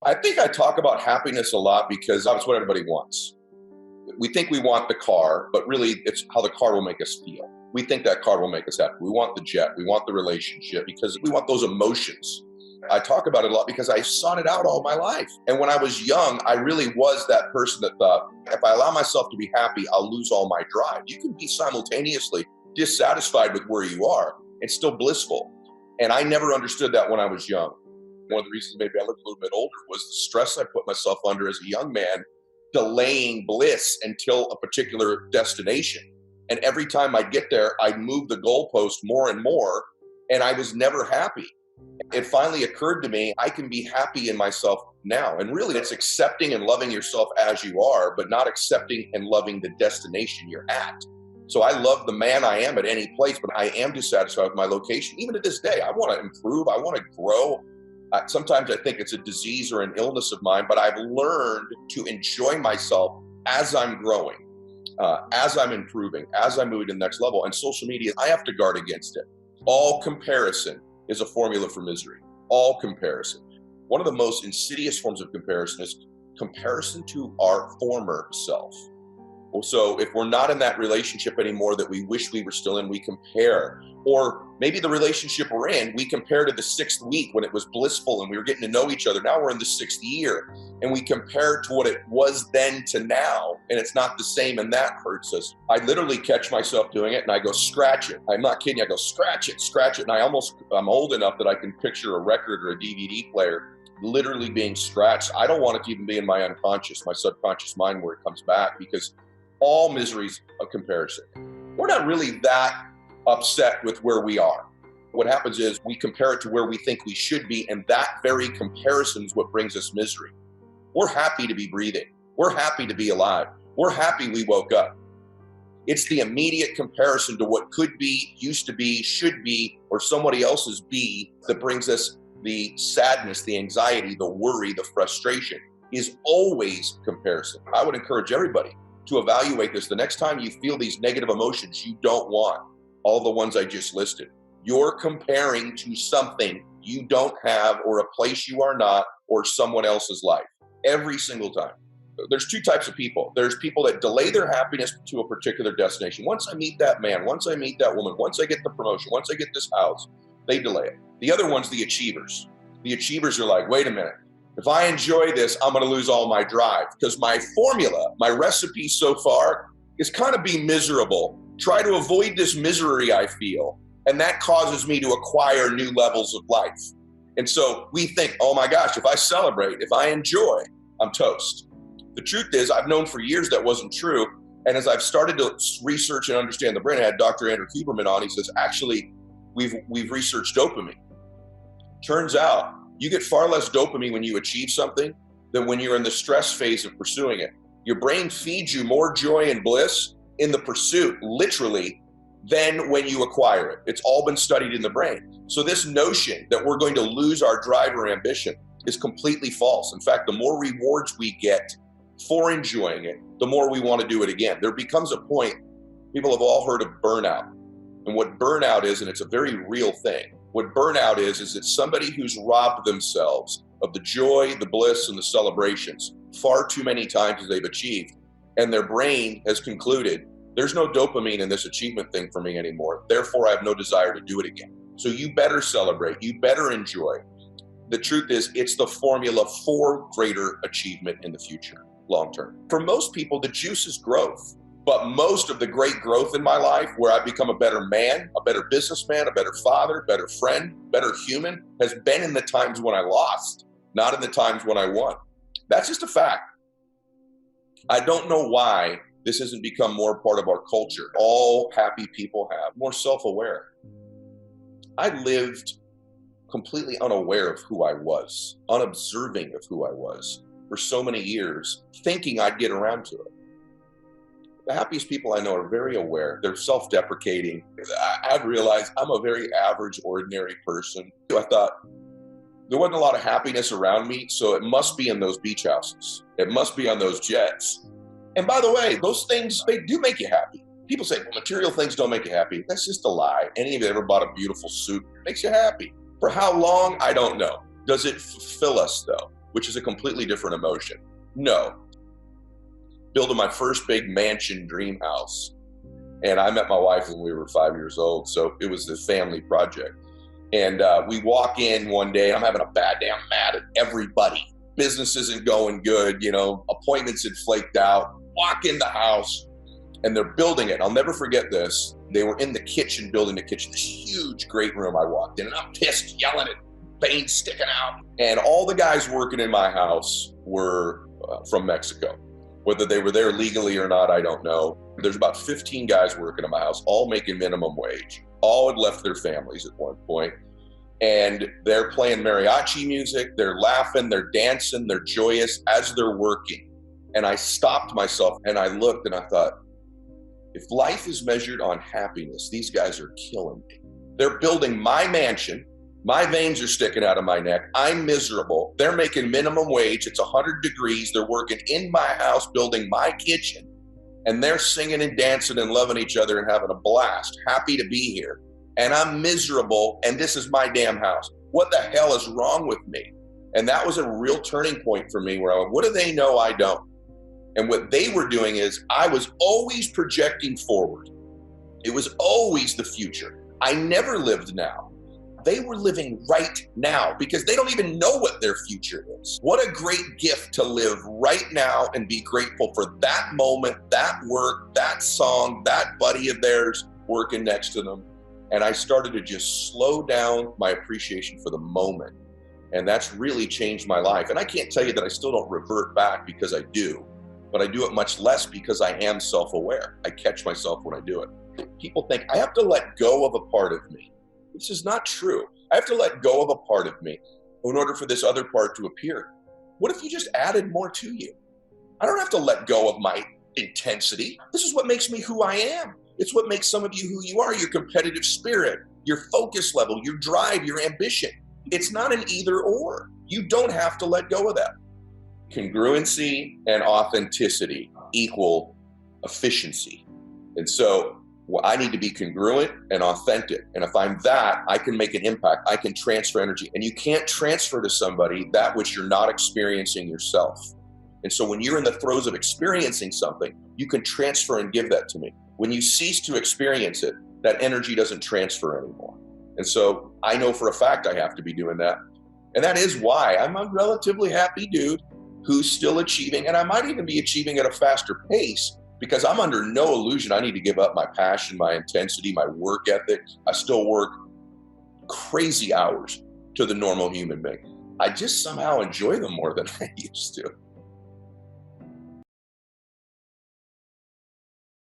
I think I talk about happiness a lot because that's what everybody wants. We think we want the car, but really it's how the car will make us feel. We think that car will make us happy. We want the jet. We want the relationship because we want those emotions. I talk about it a lot because I sought it out all my life. And when I was young, I really was that person that thought, if I allow myself to be happy, I'll lose all my drive. You can be simultaneously dissatisfied with where you are and still blissful. And I never understood that when I was young. One of the reasons maybe I looked a little bit older was the stress I put myself under as a young man, delaying bliss until a particular destination. And every time I'd get there, I'd move the goalpost more and more, and I was never happy. It finally occurred to me, I can be happy in myself now. And really, it's accepting and loving yourself as you are, but not accepting and loving the destination you're at. So I love the man I am at any place, but I am dissatisfied with my location. Even to this day, I want to improve. I want to grow. Sometimes I think it's a disease or an illness of mine, but I've learned to enjoy myself as I'm growing, as I'm improving, as I'm moving to the next level. And social media, I have to guard against it. All comparison is a formula for misery. All comparison. One of the most insidious forms of comparison is comparison to our former self. So if we're not in that relationship anymore that we wish we were still in, we compare. Or maybe the relationship we're in, we compare to the 6th week when it was blissful and we were getting to know each other. Now we're in the 6th year and we compare to what it was then to now, and it's not the same, and that hurts us. I literally catch myself doing it and I go, scratch it. I'm not kidding. I go, scratch it. And I'm old enough that I can picture a record or a DVD player literally being scratched. I don't want it to even be in my unconscious, my subconscious mind where it comes back, because all misery's a comparison. We're not really that upset with where we are. What happens is we compare it to where we think we should be, and that very comparison is what brings us misery. We're happy to be breathing. We're happy to be alive. We're happy we woke up. It's the immediate comparison to what could be, used to be, should be, or somebody else's be that brings us the sadness, the anxiety, the worry, the frustration. Is always comparison. I would encourage everybody to evaluate this. The next time you feel these negative emotions you don't want, all the ones I just listed, you're comparing to something you don't have, or a place you are not, or someone else's life. Every single time. There's 2 types of people. There's people that delay their happiness to a particular destination. Once I meet that man, once I meet that woman, once I get the promotion, once I get this house, they delay it. The other one's the achievers. The achievers are like, wait a minute. If I enjoy this, I'm going to lose all my drive, because my formula, my recipe so far is kind of be miserable. Try to avoid this misery I feel. And that causes me to acquire new levels of life. And so we think, oh my gosh, if I celebrate, if I enjoy, I'm toast. The truth is, I've known for years that wasn't true. And as I've started to research and understand the brain, I had Dr. Andrew Huberman on. He says, actually, we've researched dopamine. Turns out, you get far less dopamine when you achieve something than when you're in the stress phase of pursuing it. Your brain feeds you more joy and bliss in the pursuit, literally, than when you acquire it. It's all been studied in the brain. So this notion that we're going to lose our drive or ambition is completely false. In fact, the more rewards we get for enjoying it, the more we want to do it again. There becomes a point, people have all heard of burnout. And what burnout is, and it's a very real thing, what burnout is it's somebody who's robbed themselves of the joy, the bliss, and the celebrations far too many times as they've achieved. And their brain has concluded, there's no dopamine in this achievement thing for me anymore. Therefore, I have no desire to do it again. So you better celebrate. You better enjoy. The truth is, it's the formula for greater achievement in the future, long term. For most people, the juice is growth. But most of the great growth in my life, where I've become a better man, a better businessman, a better father, better friend, better human, has been in the times when I lost, not in the times when I won. That's just a fact. I don't know why this hasn't become more part of our culture. All happy people have more self-aware. I lived completely unaware of who I was, unobserving of who I was for so many years, thinking I'd get around to it. The happiest people I know are very aware. They're self-deprecating. I've realized I'm a very average, ordinary person. I thought there wasn't a lot of happiness around me, so it must be in those beach houses. It must be on those jets. And by the way, those things, they do make you happy. People say, well, material things don't make you happy. That's just a lie. Any of you ever bought a beautiful suit? It makes you happy. For how long? I don't know. Does it fulfill us, though? which is a completely different emotion. No. Building my first big mansion dream house. And I met my wife when we were 5 years old, so it was this family project. And we walk in one day, I'm having a bad day, I'm mad at everybody. Business isn't going good, appointments had flaked out. Walk in the house, and they're building it. I'll never forget this. They were in the kitchen, building the kitchen, this huge, great room. I walked in, and I'm pissed, yelling at veins sticking out. And all the guys working in my house were from Mexico. Whether they were there legally or not, I don't know. There's about 15 guys working in my house, all making minimum wage. All had left their families at one point. And they're playing mariachi music, they're laughing, they're dancing, they're joyous as they're working. And I stopped myself and I looked and I thought, if life is measured on happiness, these guys are killing me. They're building my mansion. My veins are sticking out of my neck. I'm miserable. They're making minimum wage. It's 100 degrees. They're working in my house, building my kitchen. And they're singing and dancing and loving each other and having a blast. Happy to be here. And I'm miserable, and this is my damn house. What the hell is wrong with me? And that was a real turning point for me where I went, what do they know I don't? And what they were doing is I was always projecting forward. It was always the future. I never lived now. They were living right now because they don't even know what their future is. What a great gift to live right now and be grateful for that moment, that work, that song, that buddy of theirs working next to them. And I started to just slow down my appreciation for the moment. And that's really changed my life. And I can't tell you that I still don't revert back, because I do, but I do it much less because I am self-aware. I catch myself when I do it. People think I have to let go of a part of me. This is not true. I have to let go of a part of me in order for this other part to appear. What if you just added more to you? I don't have to let go of my intensity. This is what makes me who I am. It's what makes some of you who you are, your competitive spirit, your focus level, your drive, your ambition. It's not an either or. You don't have to let go of that. Congruency and authenticity equal efficiency. And so I need to be congruent and authentic. And if I'm that, I can make an impact. I can transfer energy. And you can't transfer to somebody that which you're not experiencing yourself. And so when you're in the throes of experiencing something, you can transfer and give that to me. When you cease to experience it, that energy doesn't transfer anymore. And so I know for a fact I have to be doing that. And that is why I'm a relatively happy dude who's still achieving, and I might even be achieving at a faster pace, because I'm under no illusion I need to give up my passion, my intensity, my work ethic. I still work crazy hours to the normal human being. I just somehow enjoy them more than I used to.